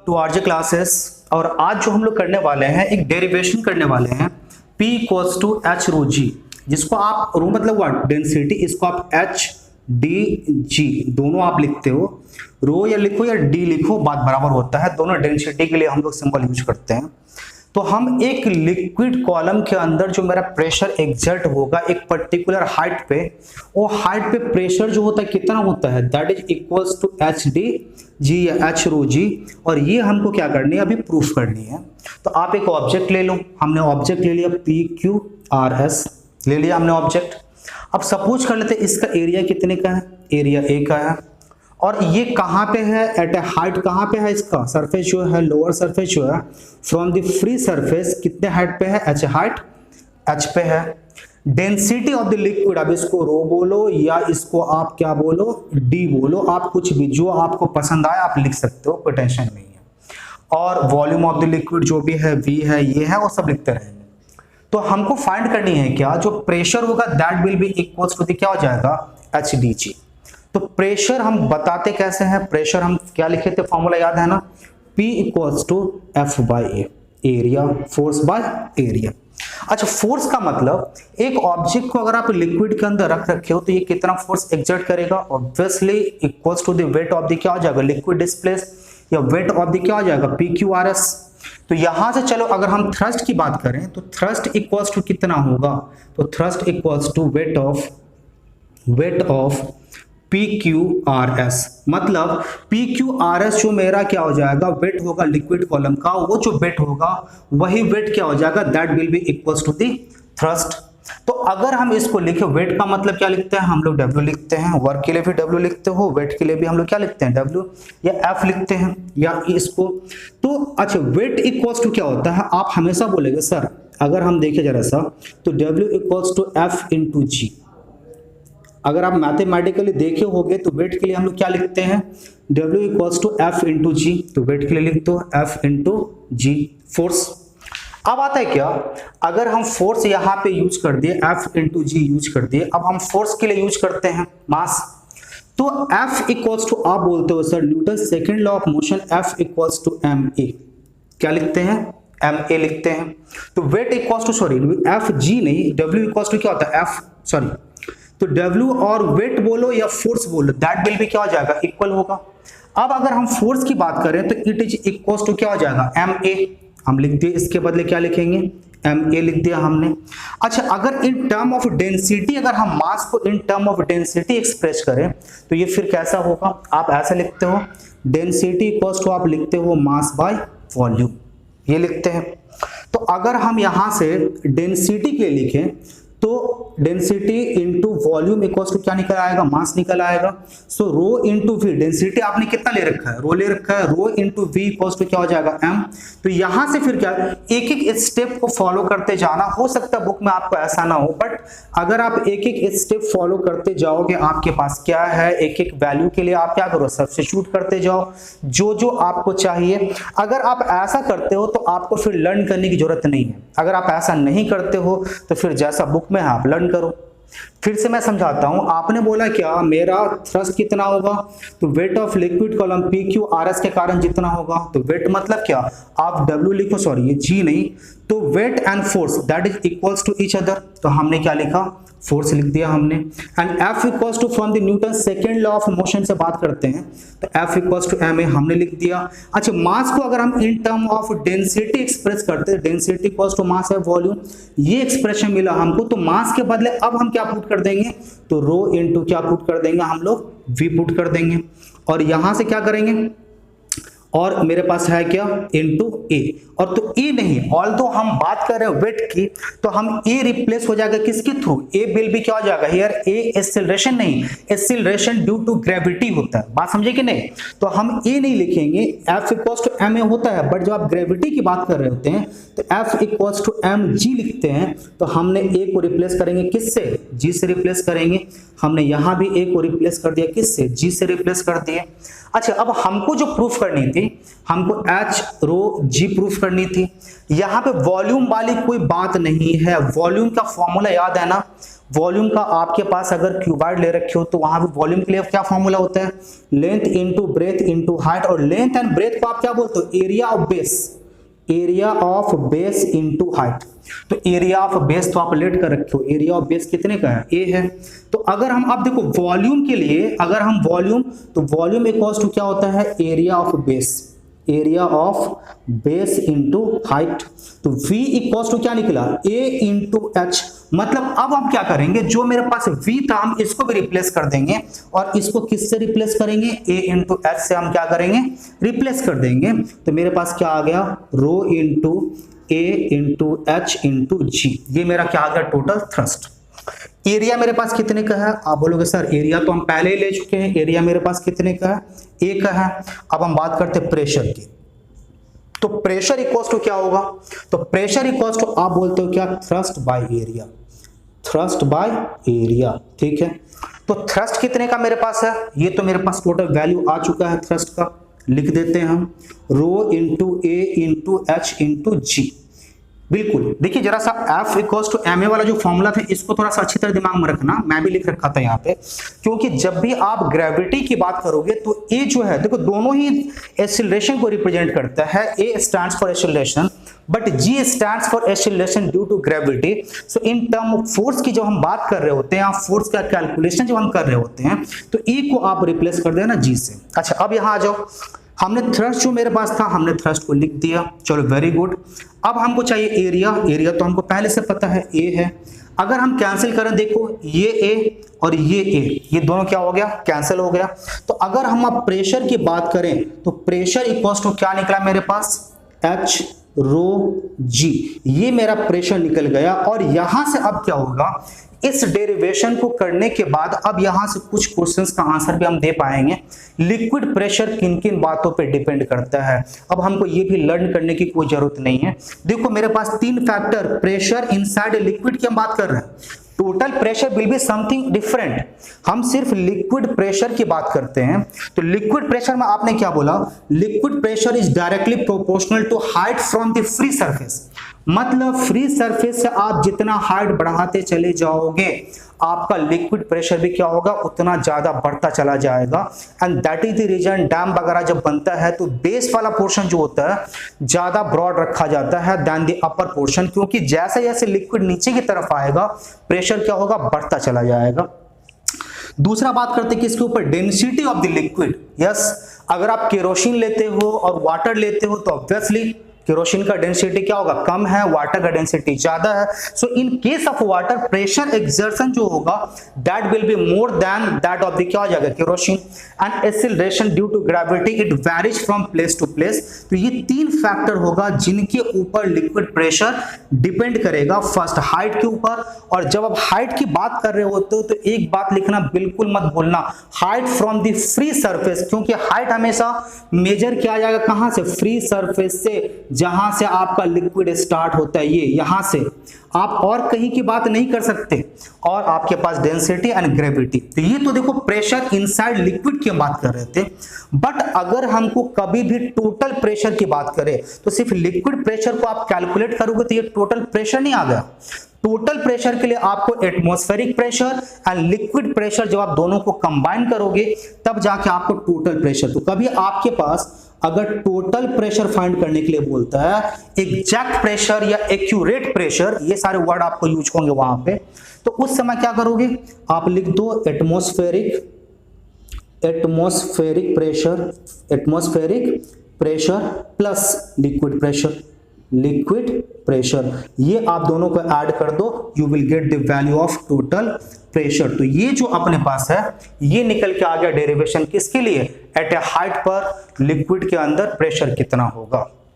To RJ classes. और आज जो हम लोग करने वाले हैं एक डेरिवेशन करने वाले हैं P इक्वल्स टू एच रो जी, जिसको आप रो मतलब व्हाट डेंसिटी, इसको आप एच डी जी दोनों आप लिखते हो, रो या लिखो या डी लिखो बात बराबर होता है, दोनों डेंसिटी के लिए हम लोग सिंबल यूज करते हैं। तो हम एक लिक्विड कॉलम के अंदर जो मेरा प्रेशर एग्जर्ट होगा एक पर्टिकुलर हाइट पे, वो हाइट पे प्रेशर जो होता है कितना होता है, that is equals to h d g या एच रो जी। और ये हमको क्या करनी है, अभी प्रूफ करनी है। तो आप एक ऑब्जेक्ट ले लो, हमने ऑब्जेक्ट ले लिया पी क्यू आर एस ले लिया हमने ऑब्जेक्ट। अब सपोज कर लेते हैं इसका एरिया कितने का है, एरिया ए का है, और ये कहाँ पे है, एट ए हाइट कहाँ पे है, इसका सरफेस जो है लोअर सरफेस जो है फ्रॉम द फ्री सरफेस कितने हाइट पे है, एच हाइट एच पे है। डेंसिटी ऑफ द लिक्विड, अब इसको रो बोलो या इसको आप क्या बोलो, डी बोलो, आप कुछ भी जो आपको पसंद आए आप लिख सकते हो, कोई टेंशन नहीं है। और वॉल्यूम ऑफ द लिक्विड जो भी है वी है ये है, वो सब लिखते रहेंगे। तो हमको फाइंड करनी है क्या, जो प्रेशर होगा that will be equals to the क्या हो जाएगा, एच डी जी। तो प्रेशर हम बताते कैसे हैं, प्रेशर हम क्या लिखे थे, फॉर्मूला याद है ना, P equals to f by a, area force by area. अच्छा, फोर्स का मतलब एक ऑब्जेक्ट को अगर आप लिक्विड के अंदर रख रखे हो तो ये कितना फोर्स एक्सर्ट करेगा, obviously equals to the weight of the क्या हो जाएगा, लिक्विड डिस्प्लेस या वेट ऑफ द क्या हो जाएगा, पी क्यू आर एस। तो यहां से चलो अगर हम थ्रस्ट की बात करें तो थ्रस्ट इक्वल्स टू कितना होगा, तो thrust equals to weight of p q r s. मतलब पी क्यू आर एस जो मेरा क्या हो जाएगा, वेट होगा लिक्विड कॉलम का, वो जो वेट होगा वही वेट क्या हो जाएगा, that will be equals to the thrust. तो अगर हम इसको लिखे, वेट का मतलब क्या लिखते हैं हम लोग, डब्ल्यू लिखते हैं, वर्क के लिए भी डब्ल्यू लिखते हो, वेट के लिए भी हम लोग क्या लिखते हैं, डब्ल्यू या एफ लिखते हैं या इसको। तो अच्छा, वेट इक्वल्स टू क्या होता है, आप हमेशा बोलेंगे सर अगर हम देखें जरा सा, तो W equals to F into G. अगर आप मैथमेटिकली देखे होंगे तो वेट के लिए हम लोग क्या लिखते हैं, W equals to F into G. तो वेट के लिए लिख दो एफ इंटू जी, फोर्स। अब आता है क्या, अगर हम फोर्स यहाँ पे यूज कर दिए, एफ इंटू जी यूज कर दिए, अब हम फोर्स के लिए यूज करते हैं मास। तो F इक्वल्स टू आप बोलते हो sir Newton second law of motion, F equals to m a, क्या लिखते हैं, एम ए लिखते हैं। तो weight equals to sorry f g नहीं, W इक्वल्स टू क्या होता है, एफ सॉरी, तो W और वेट बोलो या फोर्स बोलो, दैट विल भी क्या हो जाएगा, इक्वल होगा। अब अगर हम फोर्स की बात करें तो इट इज इक्वल्स टू क्या हो जाएगा, एम ए, हम लिख दिए, इसके बदले क्या लिखेंगे, एम ए लिख दिया हमने। अच्छा, अगर इन टर्म ऑफ डेंसिटी, अगर हम मास को इन टर्म ऑफ डेंसिटी एक्सप्रेस करें तो ये फिर कैसा होगा, आप ऐसा लिखते हो, डेंसिटी इक्वल्स टू आप लिखते हो मास बाय वॉल्यूम, ये लिखते हैं। तो अगर हम यहां से डेंसिटी के लिखें तो density into volume equals to क्या निकल आएगा, मास निकल आएगा। So rho into v, density आपने कितना ले रखा है, रो ले रखा है, rho into v equals to क्या हो जाएगा, एम। तो यहां से फिर क्या, एक एक स्टेप को फॉलो करते जाना, हो सकता है बुक में आपको ऐसा ना हो, बट अगर आप एक एक स्टेप फॉलो करते जाओगे, आपके पास क्या है, एक एक वैल्यू के लिए आप क्या करो, सब्स्टिट्यूट करते जाओ जो जो आपको चाहिए। अगर आप ऐसा करते हो तो आपको फिर लर्न करने की जरूरत नहीं है, अगर आप ऐसा नहीं करते हो तो फिर जैसा बुक में आप लर्न करो। फिर से मैं समझाता हूं, आपने बोला क्या, मेरा थ्रस्ट कितना होगा, तो weight of liquid column P q r S के कारण जितना होगा। तो वेट मतलब क्या, आप डब्ल्यू लिखो, सॉरी ये जी नहीं, तो weight and force that is equals to each other. तो हमने क्या लिखा, फोर्स लिख दिया हमने। And F equals to from the Newton second law of motion से बात करते हैं तो F equals to m a हमने लिख दिया। अच्छा, मास को अगर हम in term of density express करते हैं, डेंसिटी इक्वल्स टू मास है वॉल्यूम, ये एक्सप्रेशन मिला हमको। तो मास के बदले अब हम क्या पुट कर देंगे, तो रो इंटू क्या पुट कर देंगे हम लोग, V पुट कर देंगे। और यहां से क्या करेंगे, और मेरे पास है क्या, इनटू ए, और तो ए नहीं, ऑल्दो हम बात कर रहे हैं वेट की, तो हम ए रिप्लेस हो जाएगा किसके थ्रू, ए विल भी क्या हो जाएगा हियर, ए एक्सेलरेशन नहीं, एक्सेलरेशन ड्यू टू ग्रेविटी होता है, बात समझे कि नहीं। तो हम ए नहीं लिखेंगे, f equals to m a होता है, बट जब आप ग्रेविटी की बात कर रहे होते हैं तो f equals to m g लिखते हैं। तो हमने ए को रिप्लेस करेंगे किससे, जी से रिप्लेस करेंगे। हमने यहां भी ए को रिप्लेस कर दिया किससे, जी से रिप्लेस कर दिए। अच्छा, अब हमको जो प्रूफ करनी थी, थी, हमको एच रो जी प्रूफ करनी थी। यहाँ पे वॉल्यूम वाली कोई बात नहीं है, वॉल्यूम का फॉर्मूला याद है ना, वॉल्यूम का आपके पास अगर क्यूबाइड ले रखे हो तो वहां पे वॉल्यूम के लिए क्या फॉर्मूला होता है, length into breadth into height, और लेंथ एंड ब्रेथ को आप क्या बोलते हो, area of base, area of base into height. तो एरिया ऑफ बेस तो आप लेट कर रखे हो, एरिया ऑफ बेस कितने का है, ए है। तो अगर हम अब देखो वॉल्यूम के लिए अगर हम वॉल्यूम, तो वॉल्यूम इक्वल्स टू क्या होता है, area of base, area of base into height. तो V इक्वल्स टू क्या निकला, A इंटू एच। मतलब अब हम क्या करेंगे, जो मेरे पास V था हम इसको भी रिप्लेस कर देंगे, और इसको किससे रिप्लेस करेंगे, A इंटू एच से हम क्या करेंगे, रिप्लेस कर देंगे। तो मेरे पास क्या आ गया, rho into A into H into G, ये मेरा क्या आ गया, टोटल थ्रस्ट। एरिया मेरे पास कितने का है, आप बोलोगे सर एरिया तो हम पहले ही ले चुके हैं, एरिया मेरे पास कितने का है, ए का है। अब हम बात करते हैं प्रेशर की, तो प्रेशर इक्वल्स टू क्या होगा, तो प्रेशर इक्वल्स टू आप बोलते हो क्या, thrust by area, thrust by area, ठीक है। तो थ्रस्ट कितने का मेरे पास है, ये तो मेरे पास टोटल वैल्यू आ चुका है थ्रस्ट का, लिख देते हैं हम रो इंटू ए इंटू एच इंटू जी। बिल्कुल, देखिए जरा सा F इक्वल्स टू ma वाला जो फॉर्मूला था इसको थोड़ा सा अच्छी तरह दिमाग में रखना, मैं भी लिख रखा था यहाँ पे, क्योंकि जब भी आप ग्रेविटी की बात करोगे तो A जो है देखो दोनों ही एक्सीलरेशन को रिप्रेजेंट करता है, A stands for acceleration but G stands for acceleration due to gravity. So in term of force की जब हम बात कर रहे होते हैं, आप फोर्स का कैलकुलेशन जब हम कर रहे होते हैं तो E को आप रिप्लेस कर देना G से। अच्छा अब यहाँ आ जाओ, हमने थ्रस्ट जो मेरे पास था हमने थ्रस्ट को लिख दिया, चलो वेरी गुड। अब हमको चाहिए एरिया, एरिया तो हमको पहले से पता है ए है। अगर हम कैंसिल करें, देखो ये ए और ये ए, ये दोनों क्या हो गया, कैंसिल हो गया। तो अगर हम अब प्रेशर की बात करें तो प्रेशर इक्वल्स टू क्या निकला मेरे पास, एच रो जी, ये मेरा प्रेशर निकल गया। और यहां से अब क्या होगा, इस डेरिवेशन को करने के बाद अब यहां से कुछ क्वेश्चंस का आंसर भी हम दे पाएंगे। लिक्विड प्रेशर किन किन बातों पे डिपेंड करता है, अब हमको ये भी लर्न करने की कोई जरूरत नहीं है। देखो मेरे पास तीन फैक्टर, प्रेशर इनसाइड लिक्विड की हम बात कर रहे हैं, total pressure will be something different. हम सिर्फ लिक्विड प्रेशर की बात करते हैं, तो लिक्विड प्रेशर में आपने क्या बोला, liquid pressure is directly proportional to height from the free surface. मतलब फ्री सरफेस से आप जितना हाइट बढ़ाते चले जाओगे आपका लिक्विड प्रेशर भी क्या होगा, उतना ज्यादा बढ़ता चला जाएगा। And that is the reason dam वगैरह जब बनता है तो बेस वाला पोर्शन जो होता है ज्यादा ब्रॉड रखा जाता है देन द अपर पोर्शन, क्योंकि जैसे जैसे लिक्विड नीचे की तरफ आएगा प्रेशर क्या होगा, बढ़ता चला जाएगा। दूसरा बात करते हैं किसके ऊपर, density of the liquid. Yes, अगर आप केरोसिन लेते हो और वाटर लेते हो तो ऑब्वियसली केरोसिन का डेंसिटी क्या होगा, कम है, वाटर का डेंसिटी ज्यादा है। So in case of water pressure exertion जो होगा that will be more than that of the क्या हो जाएगा, kerosene. And acceleration due to gravity it varies from place to place. तो ये तीन फैक्टर होगा जिनके ऊपर लिक्विड प्रेशर डिपेंड करेगा। फर्स्ट हाइट के ऊपर, और जब आप हाइट की बात कर रहे होते हो तो एक बात लिखना बिल्कुल मत भूलना, height from the free surface, क्योंकि हाइट हमेशा मेजर किया जाएगा कहां से, फ्री सरफेस से, जहां से आपका लिक्विड स्टार्ट होता है, ये यहां से, आप और कहीं की बात नहीं कर सकते। और आपके पास डेंसिटी एंड ग्रेविटी, तो ये तो देखो प्रेशर इनसाइड लिक्विड की बात कर रहे थे। बट अगर हमको कभी भी टोटल प्रेशर की बात करें तो सिर्फ लिक्विड प्रेशर को आप कैलकुलेट करोगे तो ये टोटल प्रेशर नहीं आ गया। टोटल प्रेशर के लिए आपको atmospheric pressure and liquid pressure जब आप दोनों को कंबाइन करोगे तब जाके आपको टोटल प्रेशर। तो कभी आपके पास अगर टोटल प्रेशर फाइंड करने के लिए बोलता है, एग्जैक्ट प्रेशर या एक्यूरेट प्रेशर, ये सारे वर्ड आपको यूज होंगे वहां पे, तो उस समय क्या करोगे, आप लिख दो atmospheric pressure plus liquid pressure, ये आप दोनों को ऐड कर दो, you will get the value of total pressure. तो ये जो अपने पास है ये निकल के आ गया डेरिवेशन किसके लिए, एट ए हाइट पर लिक्विड के अंदर प्रेशर कितना होगा।